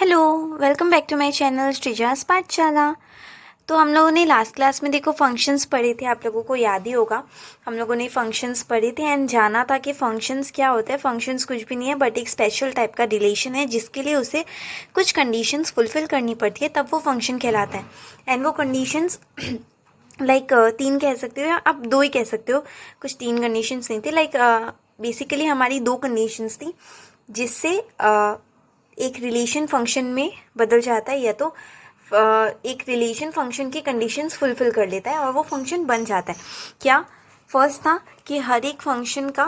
Hello, welcome back to my channel Shreeja's Pathshala. तो हम लोगों ने लास्ट क्लास में देखो फंक्शंस पढ़े थे, आप लोगों को याद ही होगा। हम लोगों ने फंक्शंस पढ़े थे एंड जाना था कि फंक्शंस क्या होता है। फंक्शंस कुछ भी नहीं है बट एक स्पेशल टाइप का रिलेशन है जिसके लिए उसे कुछ कंडीशंस फुलफिल करनी पड़ती है, तब वो फंक्शन कहलाता है। एंड वो कंडीशंस लाइक तीन कह सकते हो या आप दो ही कह सकते हो, कुछ तीन कंडीशंस नहीं थे। लाइक बेसिकली हमारी दो कंडीशंस थी जिससे एक रिलेशन फंक्शन में बदल जाता है, या तो एक रिलेशन फंक्शन की कंडीशंस फुलफिल कर लेता है और वो फंक्शन बन जाता है। क्या फर्स्ट था कि हर एक फंक्शन का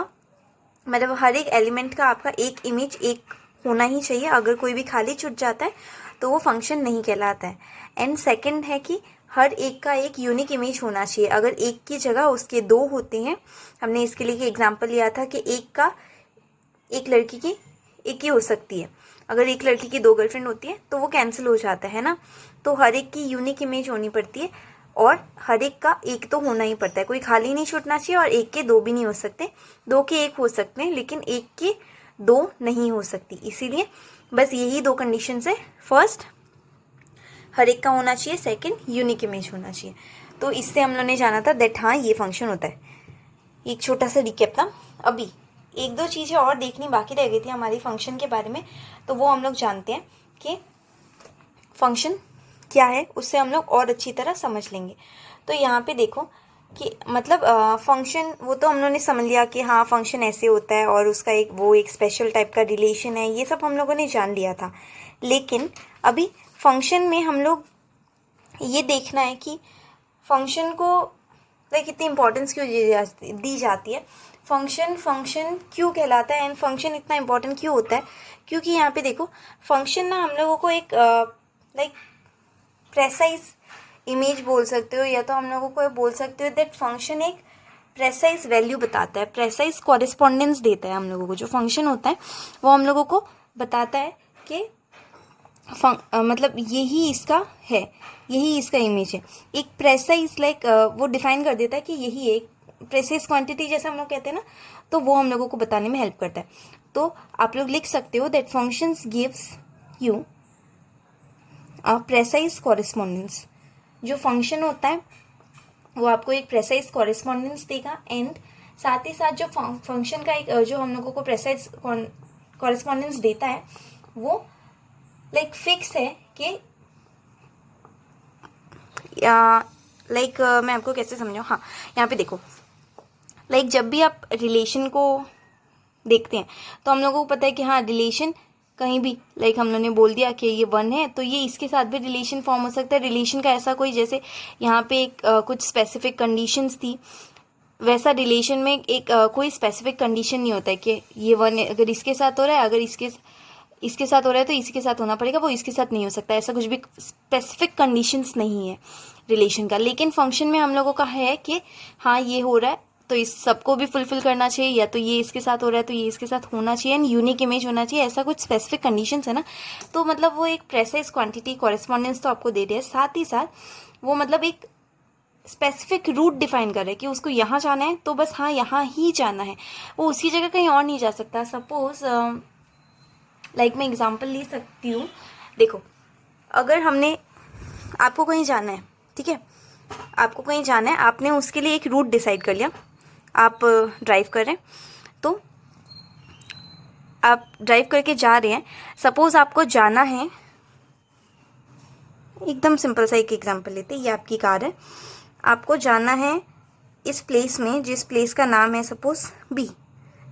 मतलब हर एक एलिमेंट का आपका एक इमेज एक होना ही चाहिए। अगर कोई भी खाली छूट जाता है तो वो फंक्शन नहीं कहलाता है। एंड सेकंड है कि हर एक का एक यूनिक इमेज होना चाहिए। अगर एक की जगह उसके दो होते हैं, हमने इसके लिए एग्जाम्पल लिया था कि एक लड़की की एक ही हो सकती है। अगर एक लड़की की दो गर्लफ्रेंड होती है तो वो कैंसिल हो जाता है ना। तो हर एक की यूनिक इमेज होनी पड़ती है और हर एक का एक तो होना ही पड़ता है। कोई खाली नहीं छूटना चाहिए और एक के दो भी नहीं हो सकते। दो के एक हो सकते हैं लेकिन एक के दो नहीं हो सकती। इसीलिए बस यही दो कंडीशन है। फर्स्ट हर एक का होना चाहिए, सेकंड यूनिक इमेज होना चाहिए। तो इससे हम लोगों ने जाना था दैट हाँ ये फंक्शन होता है। एक छोटा सा रिकैप था। अभी एक दो चीज़ें और देखनी बाकी रह गई थी हमारी फंक्शन के बारे में, तो वो हम लोग जानते हैं कि फंक्शन क्या है, उससे हम लोग और अच्छी तरह समझ लेंगे। तो यहाँ पे देखो कि मतलब फंक्शन वो तो हम लोगों ने समझ लिया कि हाँ फंक्शन ऐसे होता है और उसका एक स्पेशल टाइप का रिलेशन है, ये सब हम लोगों ने जान लिया था। लेकिन अभी फंक्शन में हम लोग ये देखना है कि फंक्शन को लाइक इतनी इंपॉर्टेंस क्यों दी जाती है। फंक्शन क्यों कहलाता है एंड फंक्शन इतना इंपॉर्टेंट क्यों होता है। क्योंकि यहाँ पे देखो फंक्शन ना हम लोगों को एक लाइक प्रेसाइज इमेज बोल सकते हो, या तो हम लोगों को बोल सकते हो दैट फंक्शन एक प्रेसाइज वैल्यू बताता है, प्रेसाइज कॉरेस्पॉन्डेंस देता है हम लोगों को। जो फंक्शन होता है वो हम लोगों को बताता है कि मतलब यही इसका है, यही इसका इमेज है। एक प्रेसाइज लाइक वो डिफाइन कर देता है कि यही एक प्रेसाइज क्वांटिटी जैसे हम लोग कहते हैं ना, तो वो हम लोगों को बताने में हेल्प करता है। तो आप लोग लिख सकते हो that functions gives you a precise correspondence. जो फंक्शन होता है वो आपको एक प्रेसाइज कॉरेस्पॉन्डेंस देगा। एंड साथ ही साथ जो फंक्शन का एक जो हम लोगों को प्रेसाइज कॉरेस्पॉन्डेंस देता है वो लाइक फिक्स है कि लाइक मैं आपको कैसे समझाऊँ। हाँ यहाँ पे देखो लाइक जब भी आप रिलेशन को देखते हैं तो हम लोगों को पता है कि हाँ रिलेशन कहीं भी लाइक हम लोगों ने बोल दिया कि ये वन है तो ये इसके साथ भी रिलेशन फॉर्म हो सकता है। रिलेशन का ऐसा कोई जैसे यहाँ पे एक कुछ स्पेसिफिक कंडीशंस थी, वैसा रिलेशन में एक कोई स्पेसिफिक कंडीशन नहीं होता है कि ये वन है, अगर इसके साथ हो रहा है, अगर इसके साथ हो रहा है तो इसके साथ होना पड़ेगा, वो इसके साथ नहीं हो सकता। ऐसा कुछ भी स्पेसिफिक कंडीशंस नहीं है रिलेशन का। लेकिन फंक्शन में हम लोगों का है कि हाँ ये हो रहा है तो इस सबको भी फुलफिल करना चाहिए, या तो ये इसके साथ हो रहा है तो ये इसके साथ होना चाहिए एंड यूनिक इमेज होना चाहिए। ऐसा कुछ स्पेसिफिक कंडीशंस है ना, तो मतलब वो एक प्रेसाइज क्वांटिटी कॉरेस्पॉन्डेंस तो आपको दे रहे हैं। साथ ही साथ वो मतलब एक स्पेसिफिक रूट डिफाइन कर रहे हैं कि उसको यहाँ जाना है तो बस हाँ यहाँ ही जाना है, वो उसकी जगह कहीं और नहीं जा सकता। सपोज लाइक मैं एग्जांपल ले सकती हूँ। देखो अगर हमने आपको कहीं जाना है, ठीक है, आपको कहीं जाना है, आपने उसके लिए एक रूट डिसाइड कर लिया। आप ड्राइव कर रहे हैं तो आप ड्राइव करके जा रहे हैं। सपोज आपको जाना है, एकदम सिंपल सा एक एग्जांपल लेते हैं, ये आपकी कार है, आपको जाना है इस प्लेस में जिस प्लेस का नाम है सपोज बी,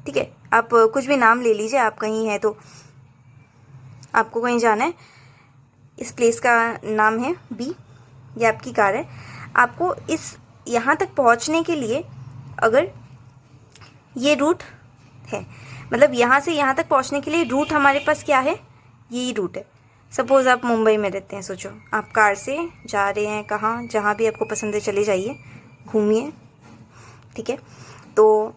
ठीक है। आप कुछ भी नाम ले लीजिए, आप कहीं हैं तो आपको कहीं जाना है, इस प्लेस का नाम है बी, ये आपकी कार है। आपको इस यहाँ तक पहुँचने के लिए अगर ये रूट है, मतलब यहाँ से यहाँ तक पहुँचने के लिए रूट हमारे पास क्या है, यही रूट है। सपोज़ आप मुंबई में रहते हैं, सोचो आप कार से जा रहे हैं कहाँ, जहाँ भी आपको पसंद है चले जाइए, घूमिए, ठीक है। तो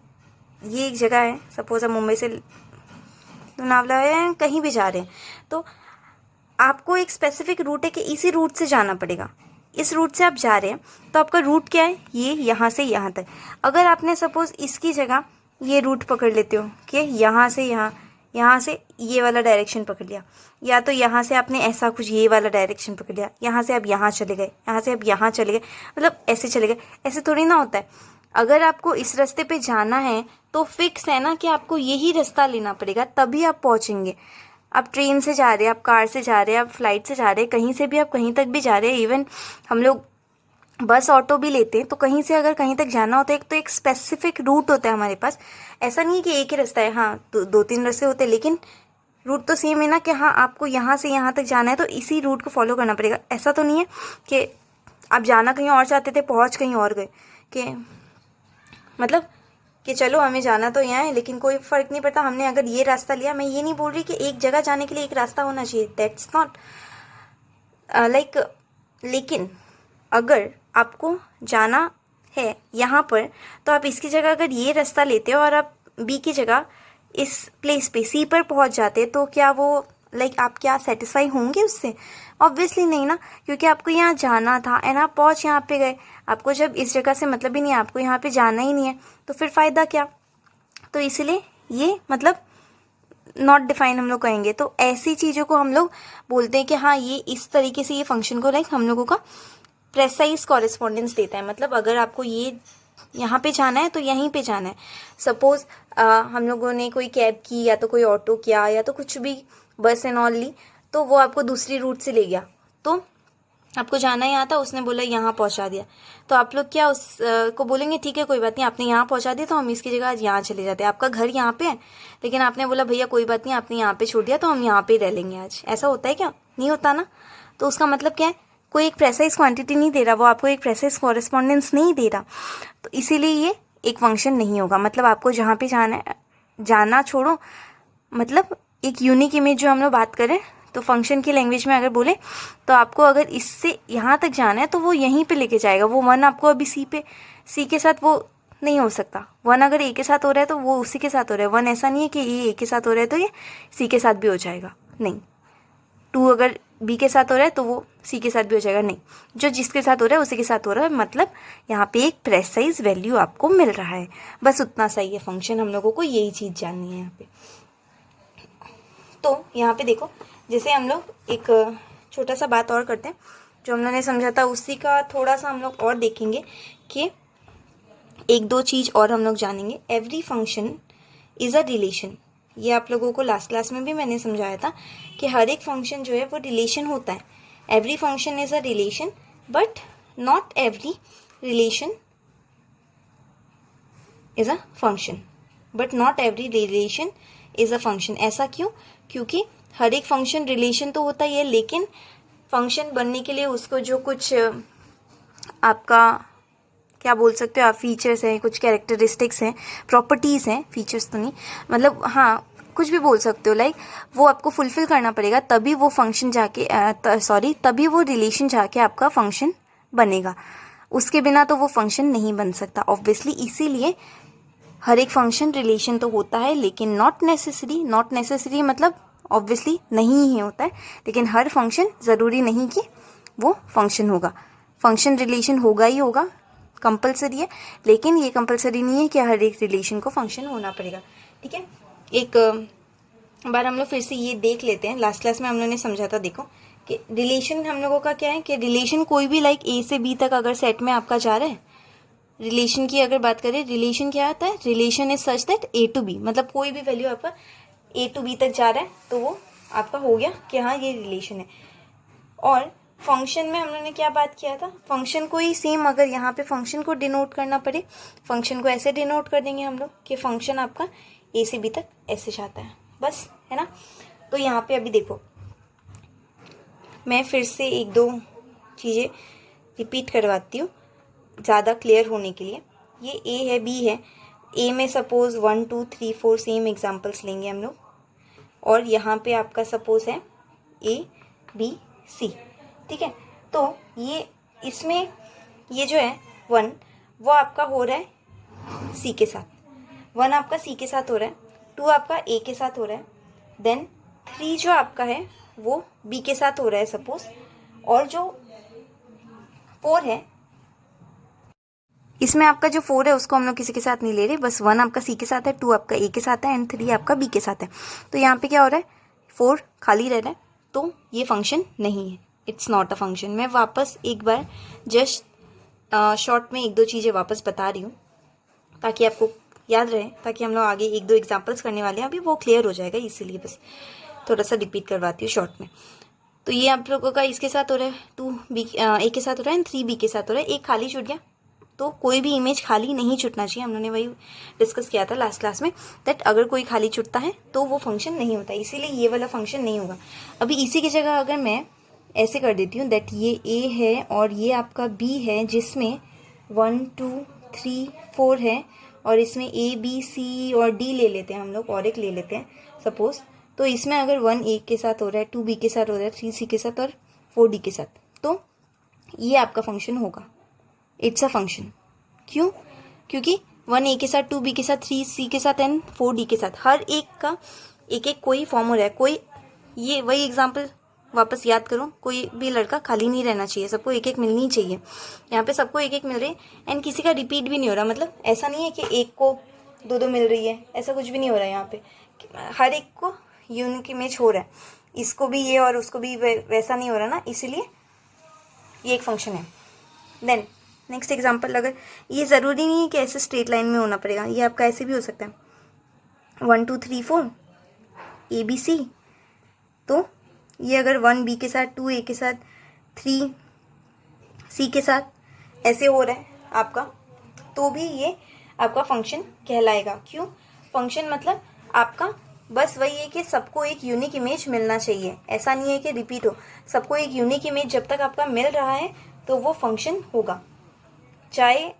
ये एक जगह है, सपोज़ आप मुंबई से लोनावला है, कहीं भी जा रहे हैं तो आपको एक स्पेसिफिक रूट है कि इसी रूट से जाना पड़ेगा। इस रूट से आप जा रहे हैं तो आपका रूट क्या है, ये यहाँ से यहाँ तक। अगर आपने सपोज़ इसकी जगह ये रूट पकड़ लेते हो कि यहाँ से यहाँ यहाँ से ये वाला डायरेक्शन पकड़ लिया, या तो यहाँ से आपने ऐसा कुछ ये वाला डायरेक्शन पकड़ लिया, यहाँ से आप यहाँ चले गए, यहाँ से आप यहाँ चले गए, मतलब ऐसे चले गए। ऐसे थोड़ी ना होता है। अगर आपको इस रास्ते पे जाना है तो फिक्स है ना कि आपको यही रास्ता लेना पड़ेगा, तभी आप पहुँचेंगे। आप ट्रेन से जा रहे हैं, आप कार से जा रहे हैं, आप फ्लाइट से जा रहे हैं, कहीं से भी आप कहीं तक भी जा रहे हैं, इवन हम लोग बस ऑटो भी लेते हैं, तो कहीं से अगर कहीं तक जाना होता है तो एक स्पेसिफिक रूट होता है हमारे पास। ऐसा नहीं है कि एक ही रास्ता है, हाँ दो तीन रास्ते होते हैं, लेकिन रूट तो सेम है ना कि हाँ आपको यहाँ से यहाँ तक जाना है तो इसी रूट को फॉलो करना पड़ेगा। ऐसा तो नहीं है कि आप जाना कहीं और चाहते थे, पहुँच कहीं और गए, कि मतलब कि चलो हमें जाना तो यहाँ है लेकिन कोई फ़र्क नहीं पड़ता हमने अगर ये रास्ता लिया। मैं ये नहीं बोल रही कि एक जगह जाने के लिए एक रास्ता होना चाहिए, दैट्स नॉट लाइक, लेकिन अगर आपको जाना है यहाँ पर तो आप इसकी जगह अगर ये रास्ता लेते हो और आप बी की जगह इस प्लेस पे सी पर पहुँच जाते, तो क्या वो लाइक आप क्या सेटिस्फाई होंगे उससे? ऑब्वियसली नहीं ना, क्योंकि आपको यहाँ जाना था एंड आप पहुँच यहाँ पे गए। आपको जब इस जगह से मतलब ही नहीं है, आपको यहाँ पे जाना ही नहीं है, तो फिर फ़ायदा क्या? तो इसलिए ये मतलब नॉट डिफाइन हम लोग कहेंगे। तो ऐसी चीज़ों को हम लोग बोलते हैं कि हाँ ये इस तरीके से ये फंक्शन को लाइक हम लोगों का प्रेसाइज कॉरेस्पॉन्डेंस देता है। मतलब अगर आपको ये यहाँ पे जाना है तो यहीं पे जाना है। सपोज हम लोगों ने कोई कैब की या तो कोई ऑटो किया या तो कुछ भी बस एंड ऑल ली, तो वो आपको दूसरी रूट से ले गया, तो आपको जाना यहाँ था, उसने बोला यहाँ पहुँचा दिया, तो आप लोग क्या उस को बोलेंगे ठीक है कोई बात नहीं, आपने यहाँ पहुँचा दिया तो हम इसकी जगह आज यहाँ चले जाते हैं। आपका घर यहाँ पे है लेकिन आपने बोला भैया कोई बात नहीं आपने यहाँ पे छोड़ दिया तो हम यहाँ पे रह लेंगे आज। ऐसा होता है क्या? नहीं होता ना। तो उसका मतलब क्या है, कोई एक प्रेसाइज क्वांटिटी नहीं दे रहा, वो आपको एक प्रेसाइज कॉरेस्पॉन्डेंस नहीं दे रहा, तो इसीलिए ये एक फंक्शन नहीं होगा। मतलब आपको जहाँ पे जाना है, जाना छोड़ो, मतलब एक यूनिक इमेज जो हम लोग बात करें तो फंक्शन की लैंग्वेज में अगर बोले तो आपको अगर इससे यहाँ तक जाना है तो वो यहीं पे लेके जाएगा। वो वन आपको अभी सी के साथ वो नहीं हो सकता। वन अगर ए के साथ हो रहा है तो वो उसी के साथ हो रहा है। वन ऐसा नहीं है कि ये ए के साथ हो रहा है तो ये सी के साथ भी हो जाएगा, नहीं। टू अगर बी के साथ हो रहा है तो वो सी के साथ भी हो जाएगा, नहीं। जो जिसके साथ हो रहा है उसी के साथ हो रहा है। मतलब यहाँ पे एक प्रेसाइज वैल्यू आपको मिल रहा है, बस उतना सही है फंक्शन। हम लोगों को यही चीज़ जाननी है यहाँ पे। तो यहाँ पे देखो, जैसे हम लोग एक छोटा सा बात और करते हैं, जो हम लोगों ने समझा था उसी का थोड़ा सा हम लोग और देखेंगे कि एक दो चीज़ और हम लोग जानेंगे। Every function is a relation. ये आप लोगों को लास्ट क्लास में भी मैंने समझाया था कि हर एक फंक्शन जो है वो रिलेशन होता है। Every function is a relation but not every relation is a function, but not every relation is a function. ऐसा क्यों? क्योंकि हर एक फंक्शन रिलेशन तो होता ही है, लेकिन फंक्शन बनने के लिए उसको जो कुछ आपका क्या बोल सकते हो आप, फीचर्स हैं, कुछ कैरेक्टरिस्टिक्स हैं, प्रॉपर्टीज़ हैं, फीचर्स तो नहीं, मतलब हाँ कुछ भी बोल सकते हो, लाइक वो आपको फुलफिल करना पड़ेगा, तभी वो फंक्शन जाके तभी वो रिलेशन जाके आपका फंक्शन बनेगा। उसके बिना तो वो फंक्शन नहीं बन सकता ऑब्वियसली। इसीलिए हर एक फंक्शन रिलेशन तो होता है, लेकिन नॉट नेसेसरी मतलब ऑब्वियसली नहीं ही होता है, लेकिन हर फंक्शन ज़रूरी नहीं कि वो फंक्शन होगा। फंक्शन रिलेशन होगा ही होगा, कंपलसरी है, लेकिन ये कंपलसरी नहीं है कि हर एक रिलेशन को फंक्शन होना पड़ेगा। ठीक है, एक बार हम लोग फिर से ये देख लेते हैं। लास्ट क्लास में हम लोगों ने समझा था, देखो कि रिलेशन हम लोगों का क्या है कि रिलेशन कोई भी लाइक ए से बी तक अगर सेट में आपका जा रहा है, रिलेशन की अगर बात करें, रिलेशन क्या होता है? Relation is such that A to B, मतलब कोई भी वैल्यू आपका ए टू बी तक जा रहा है तो वो आपका हो गया कि हाँ ये रिलेशन है। और फंक्शन में हम लोगों ने क्या बात किया था? फंक्शन को ही सेम, अगर यहाँ पे फंक्शन को डिनोट करना पड़े, फंक्शन को ऐसे डिनोट कर देंगे हम लोग कि फंक्शन आपका ए से बी तक ऐसे जाता है, बस, है ना। तो यहाँ पे अभी देखो, मैं फिर से एक दो चीज़ें रिपीट करवाती हूँ ज़्यादा क्लियर होने के लिए। ये ए है, बी है, ए में सपोज 1 2 3 4 सेम एग्जाम्पल्स लेंगे हम लोग, और यहाँ पे आपका सपोज है ए बी सी। ठीक है, तो ये इसमें ये जो है 1 वो आपका हो रहा है सी के साथ, 1 आपका सी के साथ हो रहा है, 2 आपका ए के साथ हो रहा है, देन 3 जो आपका है वो बी के साथ हो रहा है सपोज, और जो 4 है इसमें आपका जो 4 है उसको हम लोग किसी के साथ नहीं ले रहे, बस 1 आपका सी के साथ है, 2 आपका ए के साथ है एंड 3 आपका बी के साथ है। तो यहाँ पे क्या हो रहा है, 4 खाली रह रहा है, तो ये फंक्शन नहीं है, इट्स नॉट अ फंक्शन। मैं वापस एक बार जस्ट शॉर्ट में 1-2 चीज़ें वापस बता रही हूँ ताकि आपको याद रहे, ताकि हम लोग आगे 1-2 एग्जाम्पल्स करने वाले हैं, अभी वो क्लियर हो जाएगा, इसीलिए बस थोड़ा सा रिपीट करवाती हूँ शॉर्ट में। तो ये आप लोगों का इसके साथ हो रहा है, 2 बी ए के साथ हो रहा है एंड 3 बी के साथ हो रहा है, एक खाली छूट गया। तो कोई भी इमेज खाली नहीं छूटना चाहिए, हमने वही डिस्कस किया था लास्ट क्लास में, दैट अगर कोई खाली छूटता है तो वो फंक्शन नहीं होता, इसीलिए ये वाला फंक्शन नहीं होगा। अभी इसी की जगह अगर मैं ऐसे कर देती हूँ दैट ये ए है और ये आपका बी है, जिसमें 1 2 3 4 है, और इसमें ए बी सी और डी ले लेते हैं हम लोग, और एक ले लेते हैं सपोज। तो इसमें अगर 1 ए के साथ हो रहा है, 2 बी के साथ हो रहा है, 3 सी के साथ और 4 डी के साथ, तो ये आपका फंक्शन होगा, इट्स अ फंक्शन। क्यों? क्योंकि 1 ए के साथ, 2 बी के साथ, 3 सी के साथ एंड 4 डी के साथ, हर एक का एक एक कोई फॉर्म हो रहा है, कोई ये वही एग्जाम्पल वापस याद करो, कोई भी लड़का खाली नहीं रहना चाहिए, सबको एक एक मिलनी चाहिए। यहाँ पे सबको एक एक मिल रही है एंड किसी का रिपीट भी नहीं हो रहा, मतलब ऐसा नहीं है कि एक को 2-2 मिल रही है, ऐसा कुछ भी नहीं हो रहा है। यहाँ पे हर एक को यूनिक इमेज हो रहा है, इसको भी ये और उसको भी वैसा नहीं हो रहा ना, इसीलिए ये एक फंक्शन है। देन नेक्स्ट एग्जाम्पल, अगर ये ज़रूरी नहीं है कि ऐसे स्ट्रेट लाइन में होना पड़ेगा, ये आपका ऐसे भी हो सकता है 1 2 3 4 ए बी सी। तो ये अगर 1 बी के साथ, 2 ए के साथ, 3 सी के साथ ऐसे हो रहा है आपका, तो भी ये आपका फंक्शन कहलाएगा। क्यों? फंक्शन मतलब आपका बस वही है कि सबको एक यूनिक इमेज मिलना चाहिए, ऐसा नहीं है कि रिपीट हो, सबको एक यूनिक इमेज जब तक आपका मिल रहा है तो वो फंक्शन होगा, चाहे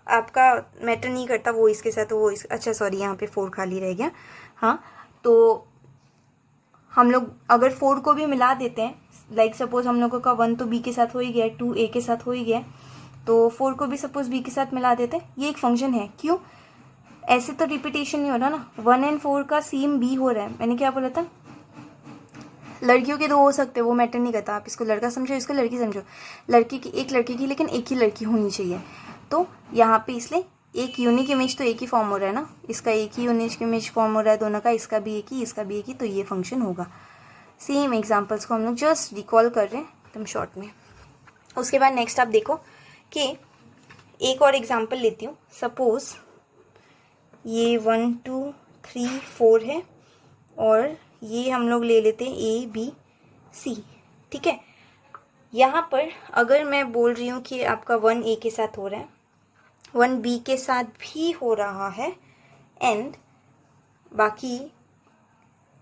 आपका मैटर नहीं करता वो इसके साथ वो इस, अच्छा सॉरी यहाँ पे 4 खाली रह गया। हाँ, तो हम लोग अगर 4 को भी मिला देते हैं, लाइक सपोज हम लोगों का 1 तो बी के साथ हो ही गया, 2 ए के साथ हो ही गया, तो 4 को भी सपोज बी के साथ मिला देते हैं, ये एक फंक्शन है। क्यों? ऐसे तो रिपीटेशन नहीं हो रहा ना, 1 एंड 4 का सेम बी हो रहा है। मैंने क्या बोला था, लड़कियों के 2 हो सकते हैं, वो मैटर नहीं करता, आप इसको लड़का समझो, इसको लड़की समझो, लड़की की एक लड़के की, लेकिन एक ही लड़की होनी चाहिए। तो यहाँ पे इसलिए एक यूनिक इमेज तो एक ही फॉर्म हो रहा है ना, इसका एक ही यूनिक इमेज फॉर्म हो रहा है दोनों का, इसका भी एक ही, इसका भी एक ही, तो ये फंक्शन होगा। सेम एग्जाम्पल्स को हम लोग जस्ट रिकॉल कर रहे हैं एकदम शॉर्ट में। उसके बाद नेक्स्ट आप देखो कि एक और एग्जाम्पल लेती हूँ, सपोज ये 1 2 3 4 है और ये हम लोग ले लेते हैं ए बी सी, ठीक है। यहाँ पर अगर मैं बोल रही हूँ कि आपका 1 ए के साथ हो रहा है, 1 बी के साथ भी हो रहा है एंड बाकी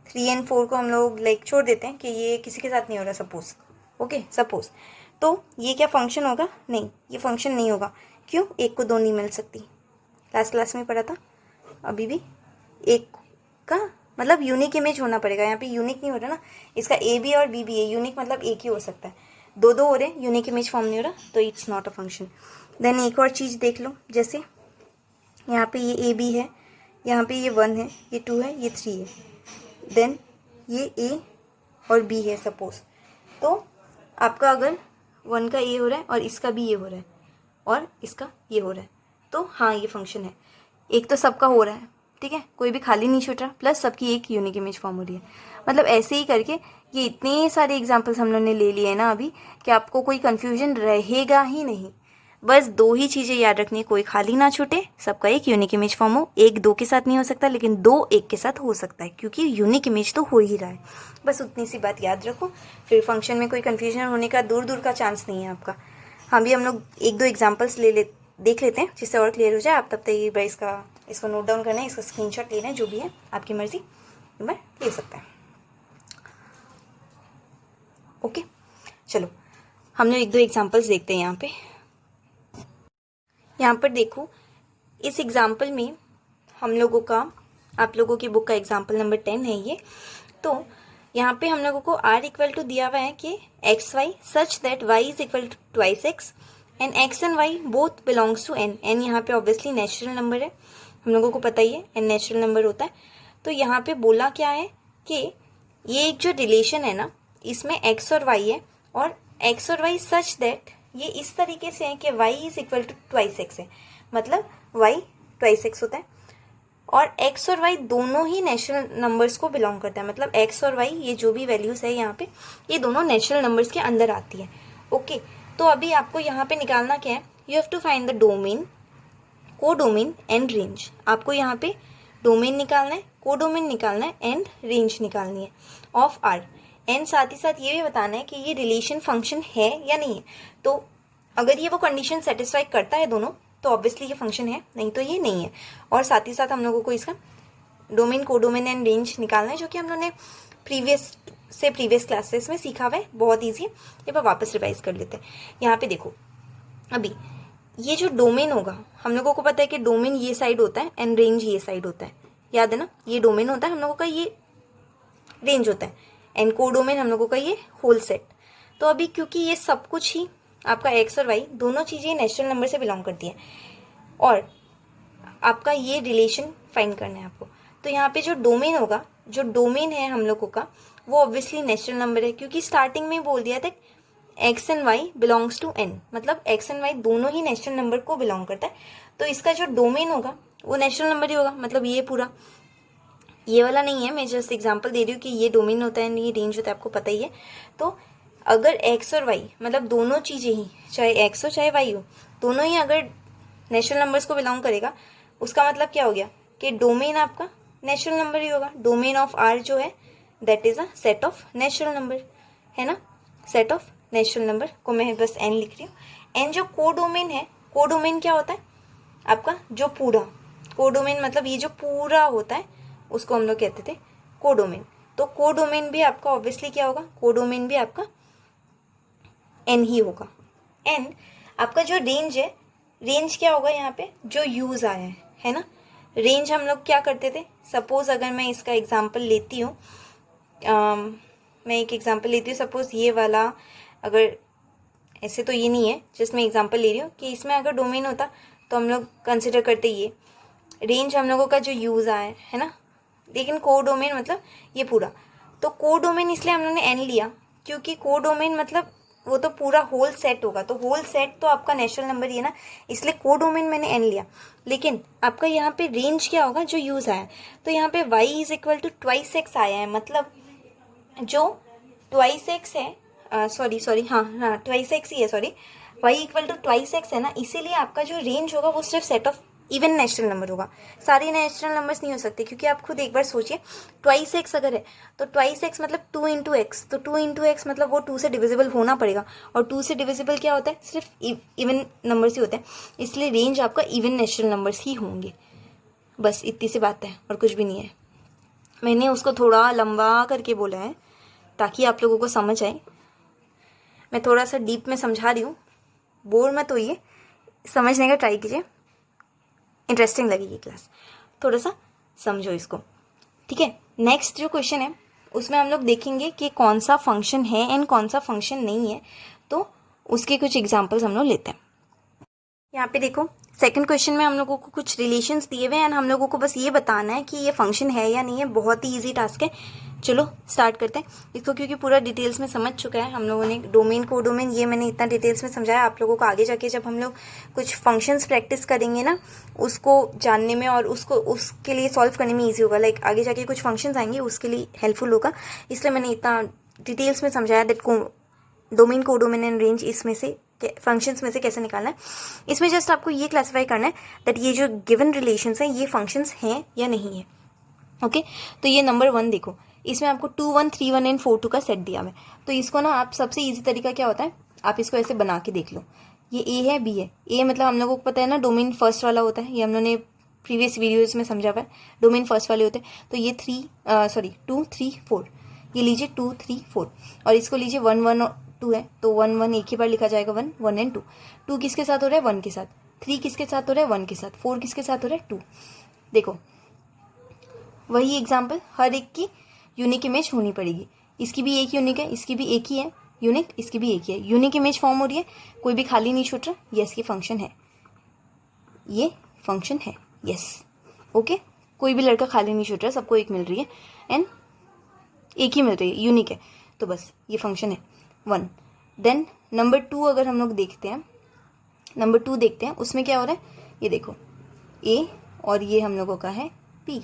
3 एंड 4 को हम लोग लाइक छोड़ देते हैं कि ये किसी के साथ नहीं हो रहा, सपोज, ओके सपोज, तो ये क्या फंक्शन होगा? नहीं, ये फंक्शन नहीं होगा। क्यों? एक को 2 नहीं मिल सकती, लास्ट क्लास में पढ़ा था। अभी भी एक का मतलब यूनिक इमेज होना पड़ेगा, यहाँ पे यूनिक नहीं हो रहा ना, इसका ए बी और बी बी है, यूनिक मतलब एक ही हो सकता है, 2-2 हो रहे, यूनिक इमेज फॉर्म नहीं हो रहा, तो it's not a function. Then एक और चीज़ देख लो, जैसे यहाँ पे ये ए बी है, यहाँ पे ये 1 है, ये 2 है, ये 3 है, देन ये ए और बी है सपोज। तो आपका अगर 1 का ए हो रहा है और इसका भी ये हो रहा है और इसका ये हो रहा है, तो हाँ ये फंक्शन है। एक तो सबका हो रहा है, ठीक है, कोई भी खाली नहीं छूट रहा, प्लस सबकी एक यूनिक इमेज फॉर्म हो रही है। मतलब ऐसे ही करके ये इतने सारे एग्जाम्पल्स हम लोग ने ले लिए हैं ना अभी, कि आपको कोई कन्फ्यूजन रहेगा ही नहीं। बस 2 ही चीज़ें याद रखनी है, कोई खाली ना छूटे, सबका एक यूनिक इमेज फॉर्म हो। एक 2 के साथ नहीं हो सकता, लेकिन 2 1 के साथ हो सकता है, क्योंकि यूनिक इमेज तो हो ही रहा है। बस उतनी सी बात याद रखो, फिर फंक्शन में कोई कन्फ्यूजन होने का दूर दूर का चांस नहीं है आपका। हाँ भी हम लोग 1-2 एग्जाम्पल्स देख लेते हैं जिससे और क्लियर हो जाए। आप तब तक एक बार इसको नोट डाउन करना है, इसका स्क्रीनशॉट लेना है, जो भी है आपकी मर्जी, एक बार ले सकते हैं। ओके, चलो हम लोग 1-2 एग्जाम्पल्स देखते हैं। यहाँ पर देखो, इस एग्जाम्पल में हम लोगों का, आप लोगों की बुक का एग्जाम्पल नंबर 10 है ये। तो यहाँ पे हम लोगों को r इक्वल टू दिया हुआ है कि x y such that y is equal to twice x and x and y both belongs to n। n यहाँ पे ऑब्वियसली नेचुरल नंबर है, हम लोगों को पता ही है n नेचुरल नंबर होता है। तो यहाँ पे बोला क्या है कि ये एक जो रिलेशन है ना, इसमें x और y है, और x और y सच दैट ये इस तरीके से है कि y is equal to twice x है। मतलब y ट्वाइस x होता है, और x और y दोनों ही नेचुरल नंबर्स को बिलोंग करता है, मतलब x और y ये जो भी वैल्यूज़ है यहाँ पे ये दोनों नेचुरल नंबर्स के अंदर आती है। ओके, तो अभी आपको यहाँ पे निकालना क्या है, you have to find the domain, codomain and range. आपको यहाँ पे डोमेन निकालना है, कोडोमेन निकालना है एंड रेंज निकालनी है ऑफ आर। एंड साथ ही साथ ये भी बताना है कि ये रिलेशन फंक्शन है या नहीं है। तो अगर ये वो कंडीशन सेटिस्फाई करता है दोनों तो ऑब्वियसली ये फंक्शन है, नहीं तो ये नहीं है। और साथ ही साथ हम लोगों को इसका डोमेन, कोडोमेन एंड रेंज निकालना है, जो कि हम लोगों ने प्रीवियस क्लासेस में सीखा हुआ है, बहुत ईजी है। ये बार वापस रिवाइज कर लेते हैं। यहाँ पे देखो, अभी ये जो डोमेन होगा, हम लोगों को पता है कि डोमेन ये साइड होता है एंड रेंज ये साइड होता है, याद है ना। ये डोमेन होता है हम लोगों का, ये रेंज होता है, एंड कोडोमेन हम लोगों का ये होल सेट। तो अभी क्योंकि ये सब कुछ ही आपका एक्स और वाई दोनों चीज़ें नेचुरल नंबर से बिलोंग करती हैं, और आपका ये रिलेशन फाइंड करना है आपको। तो यहाँ पे जो डोमेन होगा, जो डोमेन है हम लोगों का, वो ऑब्वियसली नेचुरल नंबर है, क्योंकि स्टार्टिंग में बोल दिया था x and y belongs to n, मतलब एक्स एंड वाई दोनों ही नेचुरल नंबर को बिलोंग करता है। तो इसका जो डोमेन होगा वो नेचुरल नंबर ही होगा, मतलब ये पूरा, ये वाला नहीं है, मैं जस्ट एग्जांपल दे रही हूँ कि ये डोमेन होता है, ये रेंज होता है, आपको पता ही है। तो अगर एक्स और वाई, मतलब दोनों चीज़ें ही, चाहे एक्स हो चाहे वाई हो, दोनों ही अगर नेचुरल नंबर्स को बिलोंग करेगा, उसका मतलब क्या हो गया कि डोमेन आपका नेचुरल नंबर ही होगा। डोमेन ऑफ आर जो है that is a set of natural number, है ना, सेट ऑफ नेचुरल नंबर को मैं बस एन लिख रही हूँ। एन जो कोडोमेन है, कोडोमेन क्या होता है आपका, जो पूरा, कोडोमेन मतलब ये जो पूरा होता है उसको हम लोग कहते थे कोडोमेन। तो कोडोमेन भी आपका ऑब्वियसली क्या होगा, कोडोमेन भी आपका एन ही होगा। एंड आपका जो रेंज है, रेंज क्या होगा यहाँ पे, जो यूज आया है ना। रेंज हम लोग क्या करते थे, सपोज अगर मैं इसका एग्जांपल लेती हूँ, मैं एक एग्जांपल लेती हूँ, सपोज ये वाला, अगर ऐसे तो ये नहीं है, जस्ट मैं एग्जांपल ले रही हूँ कि इसमें अगर डोमेन होता तो हम लोग कंसिडर करते ये रेंज हम लोगों का जो यूज आया है ना, लेकिन कोडोमेन मतलब ये पूरा। तो कोडोमेन इसलिए हम लोगों ने एन लिया क्योंकि कोडोमेन मतलब वो तो पूरा होल सेट होगा, तो होल सेट तो आपका नेचुरल नंबर ही है ना, इसलिए कोडोमेन मैंने एन लिया। लेकिन आपका यहाँ पे रेंज क्या होगा, जो यूज आया, तो यहाँ पे y is equal to twice x आया है, मतलब जो ट्वाइस एक्स है, हाँ ट्वाइस एक्स ही है, sorry, y equal to twice x है ना, इसीलिए आपका जो रेंज होगा वो सिर्फ set of even natural number होगा, सारे नेचुरल नंबर्स नहीं हो सकते। क्योंकि आप खुद एक बार सोचिए, ट्वाइस एक्स अगर है तो ट्वाइस एक्स मतलब 2 इंटू एक्स, तो 2 इंटू एक्स मतलब वो 2 से डिविजिबल होना पड़ेगा, और 2 से डिविजिबल क्या होता है, सिर्फ इवन नंबर्स ही होते हैं, इसलिए रेंज आपका इवन नेचुरल नंबर्स ही होंगे। बस इतनी सी बात है और कुछ भी नहीं है। मैंने उसको थोड़ा लंबा करके बोला है ताकि आप लोगों को समझ आए। मैं थोड़ा सा डीप में समझा रही हूँ, बोर मत होइए, समझने का ट्राई कीजिए, इंटरेस्टिंग लगेगी क्लास, थोड़ा सा समझो इसको, ठीक है। नेक्स्ट जो क्वेश्चन है उसमें हम लोग देखेंगे कि कौन सा फंक्शन है एंड कौन सा फंक्शन नहीं है, तो उसके कुछ एग्जांपल्स हम लोग लेते हैं। यहाँ पे देखो, सेकंड क्वेश्चन में हम लोगों को कुछ रिलेशंस दिए हुए हैं एंड हम लोगों को बस ये बताना है कि ये फंक्शन है या नहीं है। बहुत ही ईजी टास्क है, चलो स्टार्ट करते हैं इसको, क्योंकि पूरा डिटेल्स में समझ चुका है हम लोगों ने। डोमेन, कोडोमेन, ये मैंने इतना डिटेल्स में समझाया आप लोगों को। आगे जाके जब हम लोग कुछ फंक्शंस प्रैक्टिस करेंगे ना, उसको जानने में और उसके लिए सॉल्व करने में ईजी होगा। लाइक आगे जाके कुछ फंक्शंस आएंगे उसके लिए हेल्पफुल होगा, इसलिए मैंने इतना डिटेल्स में समझाया that domain, codomain and range इसमें से फंक्शंस में से कैसे निकालना है। इसमें जस्ट आपको ये क्लासिफाई करना है दैट ये जो गिवन रिलेशंस हैं ये फंक्शंस हैं या नहीं है। ओके, तो ये नंबर 1 देखो, इसमें आपको 2 1 3 1 एंड 4 2 का सेट दिया हुआ है। तो इसको ना आप सबसे ईजी तरीका क्या होता है, आप इसको ऐसे बना के देख लो। ये ए है, बी है। ए मतलब हम लोगों को पता है ना, डोमेन फर्स्ट वाला होता है, ये हम लोगों ने प्रीवियस वीडियोज में समझा हुआ है, डोमेन फर्स्ट वाले होते हैं। तो ये 2 3 4, ये लीजिए 2 3 4, और इसको लीजिए 1 1 और 2 है, तो 1 1 एक ही बार लिखा जाएगा, 1 1 एंड 2। 2 किसके साथ हो रहा है, 1 के साथ। 3 किसके साथ हो रहा है, 1 के साथ। 4 किसके साथ हो रहा है, 2। देखो वही एग्जाम्पल, हर एक की यूनिक इमेज होनी पड़ेगी। इसकी भी एक यूनिक है, इसकी भी एक ही है यूनिक, इसकी भी एक ही है यूनिक इमेज फॉर्म हो रही है, कोई भी खाली नहीं छूट रहा। यस, ये फंक्शन है, ये फंक्शन है, यस ओके। कोई भी लड़का खाली नहीं छूट रहा, सबको एक मिल रही है एंड एक ही मिल रही है, यूनिक है, तो बस ये फंक्शन है 1। देन नंबर 2 अगर हम लोग देखते हैं, नंबर 2 देखते हैं, उसमें क्या हो रहा है, ये देखो ए और ये हम लोगों का है पी।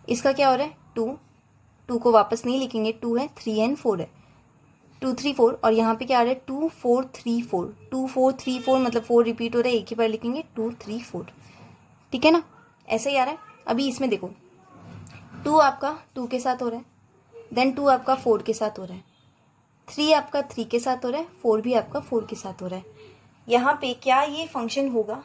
इसका क्या हो रहा है 2, 2 को वापस नहीं लिखेंगे, 2 है, 3 एंड 4 है, 2 3 4 और यहाँ पे क्या आ रहा है 2 4 3 4, 2 4 3 4 मतलब 4 रिपीट हो रहा है, एक ही बार लिखेंगे 2 3 4, ठीक है ना, ऐसा ही आ रहा है। अभी इसमें देखो 2 आपका 2 के साथ हो रहा है, देन 2 आपका 4 के साथ हो रहा है, 3 आपका 3 के साथ हो रहा है, 4 भी आपका 4 के साथ हो रहा है। यहाँ पे क्या ये फंक्शन होगा,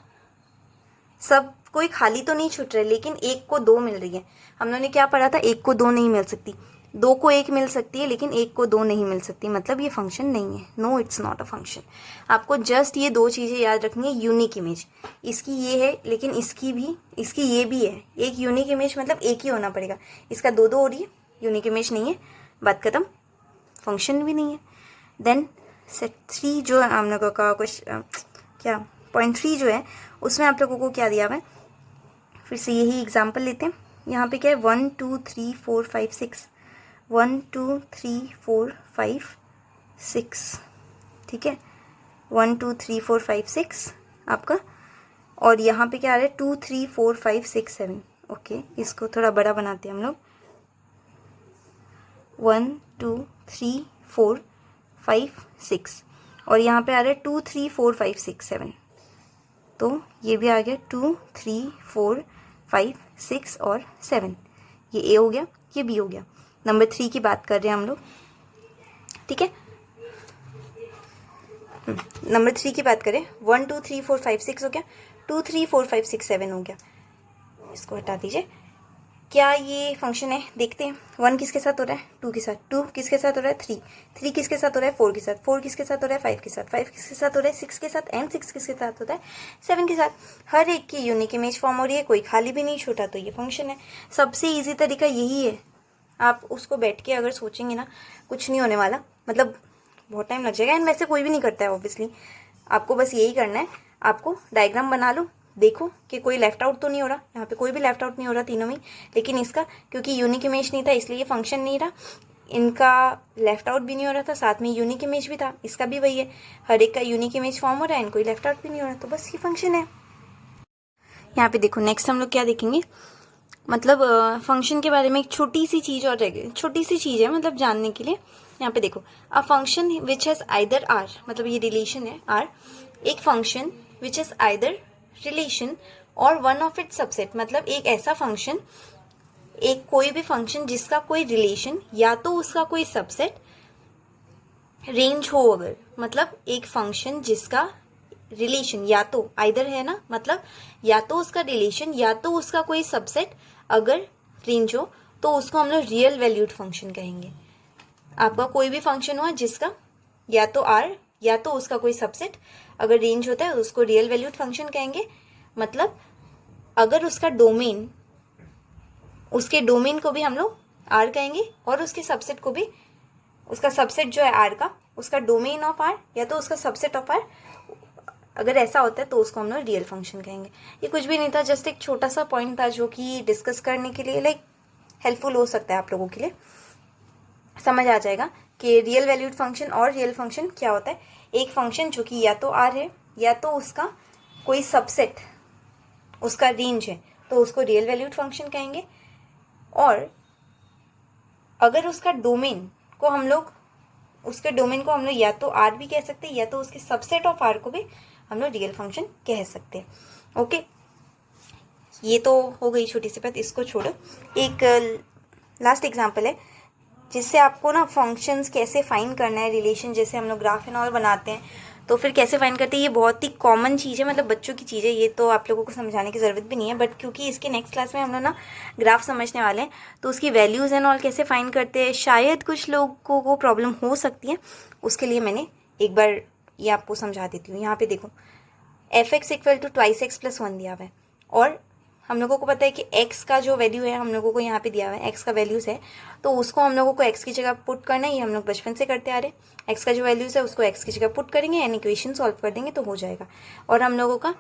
सब कोई खाली तो नहीं छूट रहा है, लेकिन एक को 2 मिल रही है। हम लोगों ने क्या पढ़ा था, एक को 2 नहीं मिल सकती, 2 को 1 मिल सकती है, लेकिन 1 को 2 नहीं मिल सकती, मतलब ये फंक्शन नहीं है। No, it's not a function. आपको जस्ट ये 2 चीज़ें याद रखनी है। यूनिक इमेज इसकी ये है, लेकिन इसकी ये भी है। एक यूनिक इमेज मतलब एक ही होना पड़ेगा, इसका 2 2 हो रही है, यूनिक इमेज नहीं है, बात खत्म, फंक्शन भी नहीं है। देन सेट 3 जो है हम लोगों का कुछ क्या पॉइंट 3 जो है उसमें आप लोगों को क्या दिया हुआ है, फिर से यही एग्जाम्पल लेते हैं। यहाँ पे क्या है 1 2 3 4 5 6, 1 2 3 4 5 6, ठीक है, 1 2 3 4 5 6 आपका, और यहाँ पे क्या आ रहा है 2 3 4 5 6 7। ओके, इसको थोड़ा बड़ा बनाते हैं हम लोग, 1 2 3 4 5 6 और यहाँ पे आ रहा है 2 3 4 5 6 7, तो ये भी आ गया 2 3 4 5 6 और 7। ये ए हो गया, ये बी हो गया। नंबर 3 की बात कर रहे हैं हम लोग, ठीक है। नंबर 3 की बात करें, 1 2 3 4 5 6 हो गया, 2 3 4 5 6 7 हो गया। इसको हटा दीजिए। क्या ये फंक्शन है, देखते हैं। 1 किसके साथ हो रहा है, 2 के साथ, 2 किसके साथ हो रहा है 3, 3 किसके साथ हो रहा है 4 के साथ, 4 किसके साथ हो रहा है 5 के साथ, 5 किसके साथ हो रहा है 6 के साथ, एंड 6 किसके साथ होता है 7 के साथ। हर एक की यूनिक इमेज फॉर्म हो रही है, कोई खाली भी नहीं छूटा, तो ये फंक्शन है। सबसे ईजी तरीका यही है। आप उसको बैठ के अगर सोचेंगे ना, कुछ नहीं होने वाला, मतलब बहुत टाइम लग जाएगा, एंड वैसे कोई भी नहीं करता है ऑब्वियसली। आपको बस यही करना है, आपको डायग्राम बना लो, देखो कि कोई लेफ्ट आउट तो नहीं हो रहा। यहाँ पे कोई भी लेफ्ट आउट नहीं हो रहा तीनों में, लेकिन इसका क्योंकि यूनिक इमेज नहीं था इसलिए ये फंक्शन नहीं रहा। इनका लेफ्ट आउट भी नहीं हो रहा था, साथ में यूनिक इमेज भी था, इसका भी वही है, हर एक का यूनिक इमेज फॉर्म हो रहा है एंड कोई लेफ्ट आउट भी नहीं हो रहा, तो बस ये फंक्शन है। यहाँ पे देखो नेक्स्ट हम लोग क्या देखेंगे, मतलब फंक्शन के बारे में एक छोटी सी चीज़ और रह गई, छोटी सी चीज़ है मतलब जानने के लिए। यहाँ पे देखो a function which has either R, मतलब ये रिलेशन है आर, एक function which has either relation or one of its subset, मतलब एक ऐसा फंक्शन, एक कोई भी फंक्शन जिसका कोई रिलेशन या तो उसका कोई सबसेट रेंज हो, अगर मतलब एक फंक्शन जिसका रिलेशन या तो आइदर है ना, मतलब या तो उसका रिलेशन या तो उसका कोई सबसेट अगर रेंज हो, तो उसको हम लोग रियल वैल्यूड फंक्शन कहेंगे। आपका कोई भी फंक्शन हुआ जिसका या तो आर या तो उसका कोई सबसेट अगर रेंज होता है उसको रियल वैल्यूड फंक्शन कहेंगे। मतलब अगर उसका डोमेन, उसके डोमेन को भी हम लोग आर कहेंगे और उसके सबसेट को भी, उसका सबसेट जो है आर का, उसका डोमेन ऑफ आर या तो उसका सबसेट ऑफ आर, अगर ऐसा होता है तो उसको हम लोग रियल फंक्शन कहेंगे। ये कुछ भी नहीं था, जस्ट एक छोटा सा पॉइंट था जो कि डिस्कस करने के लिए लाइक हेल्पफुल हो सकता है आप लोगों के लिए। समझ आ जाएगा कि रियल वैल्यूड फंक्शन और रियल फंक्शन क्या होता है। एक फंक्शन जो कि या तो आर है या तो उसका कोई सबसेट उसका रेंज है तो उसको रियल वैल्यूड फंक्शन कहेंगे, और अगर उसका डोमेन को हम लोग, उसके डोमेन को हम लोग या तो आर भी कह सकते हैं या तो उसके सबसेट ऑफ आर को भी हम लोग रियल फंक्शन कह सकते हैं। ओके, ये तो हो गई छोटी सी बात, इसको छोड़ो। एक लास्ट एग्जांपल है जिससे आपको ना फंक्शंस कैसे फाइंड करना है, रिलेशन जैसे हम लोग ग्राफ एंड ऑल बनाते हैं तो फिर कैसे फाइंड करते हैं। ये बहुत ही कॉमन चीज़ है, मतलब बच्चों की चीज़ है, ये तो आप लोगों को समझाने की ज़रूरत भी नहीं है। बट क्योंकि इसके नेक्स्ट क्लास में हम लोग ना ग्राफ समझने वाले हैं तो उसकी वैल्यूज़ एंड ऑल कैसे फाइंड करते हैं शायद कुछ लोगों को प्रॉब्लम हो सकती है, उसके लिए मैंने एक बार ये आपको समझा देती हूँ। यहाँ पे देखो f(x) इक्वल टू 2x+1 दिया हुआ है, और हम लोगों को पता है कि x का जो वैल्यू है हम लोगों को यहाँ पे दिया हुआ है, x का वैल्यूज़ है तो उसको हम लोगों को x की जगह पुट करना है। ये हम लोग बचपन से करते आ रहे हैं, x का जो वैल्यूज़ है उसको x की जगह पुट करेंगे एंड इक्वेशन सॉल्व कर देंगे तो हो जाएगा। और हम लोगों का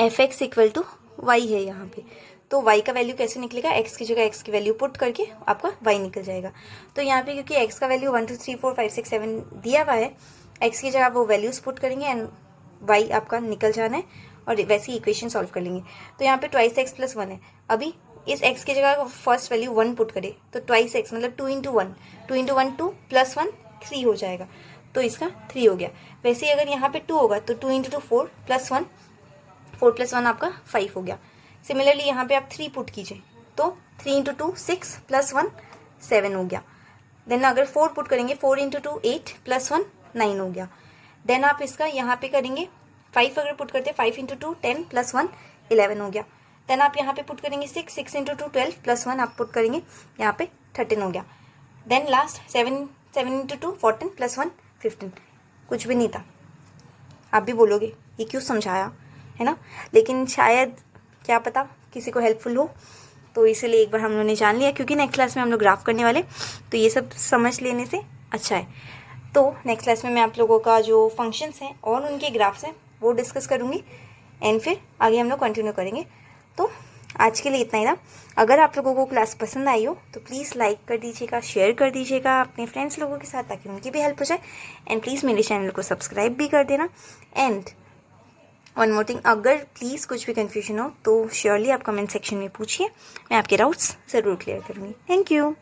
f(x) इक्वल टू y है यहाँ पे, तो y का वैल्यू कैसे निकलेगा, x की जगह x की वैल्यू पुट करके आपका y निकल जाएगा। तो यहाँ पे क्योंकि x का वैल्यू 1 2 3 4 5 6 7 दिया हुआ है, x की जगह वो वैल्यूज़ पुट करेंगे एंड y आपका निकल जाना है और वैसे ही इक्वेशन सॉल्व कर लेंगे। तो यहाँ पे ट्वाइस एक्स प्लस 1 है। अभी इस x की जगह फर्स्ट वैल्यू 1 पुट करें तो ट्वाइस एक्स मतलब 2 इंटू 1, 2 इंटू 1 2 प्लस 1 3 हो जाएगा, तो इसका 3 हो गया। वैसे ही अगर यहाँ पे 2 होगा तो 2 इंटू 2 4 प्लस 1, 4 प्लस 1 आपका 5 हो गया। सिमिलरली यहाँ पे आप 3 पुट कीजिए तो 3 इंटू 2 6 प्लस 1 7 हो गया। देन अगर 4 पुट करेंगे 4 इंटू 2 8 प्लस 1 9 हो गया। देन आप इसका यहाँ पे करेंगे 5 अगर पुट करते हैं 5 इंटू 2 10 प्लस 1 11 हो गया। देन आप यहाँ पे पुट करेंगे 6 इंटू 2 12 प्लस 1 आप पुट करेंगे यहाँ पे 13 हो गया। Then last 7 into 2 14 plus 1 15। कुछ भी नहीं था। आप भी बोलोगे ये क्यों समझाया, है ना, लेकिन शायद क्या पता किसी को हेल्पफुल हो, तो इसीलिए एक बार हम लोगों ने जान लिया, क्योंकि नेक्स्ट क्लास में हम लोग ग्राफ करने वाले, तो ये सब समझ लेने से अच्छा है। तो नेक्स्ट क्लास में मैं आप लोगों का जो फंक्शंस हैं और उनके ग्राफ्स हैं वो डिस्कस करूँगी एंड फिर आगे हम लोग कंटिन्यू करेंगे। तो आज के लिए इतना ही था। अगर आप लोगों को क्लास पसंद आई हो तो प्लीज़ लाइक कर दीजिएगा, शेयर कर दीजिएगा अपने फ्रेंड्स लोगों के साथ ताकि उनकी भी हेल्प हो जाए। एंड प्लीज़ मेरे चैनल को सब्सक्राइब भी कर देना। एंड वन मोर थिंग, अगर प्लीज़ कुछ भी कन्फ्यूजन हो तो श्योरली आप कमेंट सेक्शन में पूछिए, मैं आपके डाउट्स ज़रूर क्लियर करूँगी। Thank you.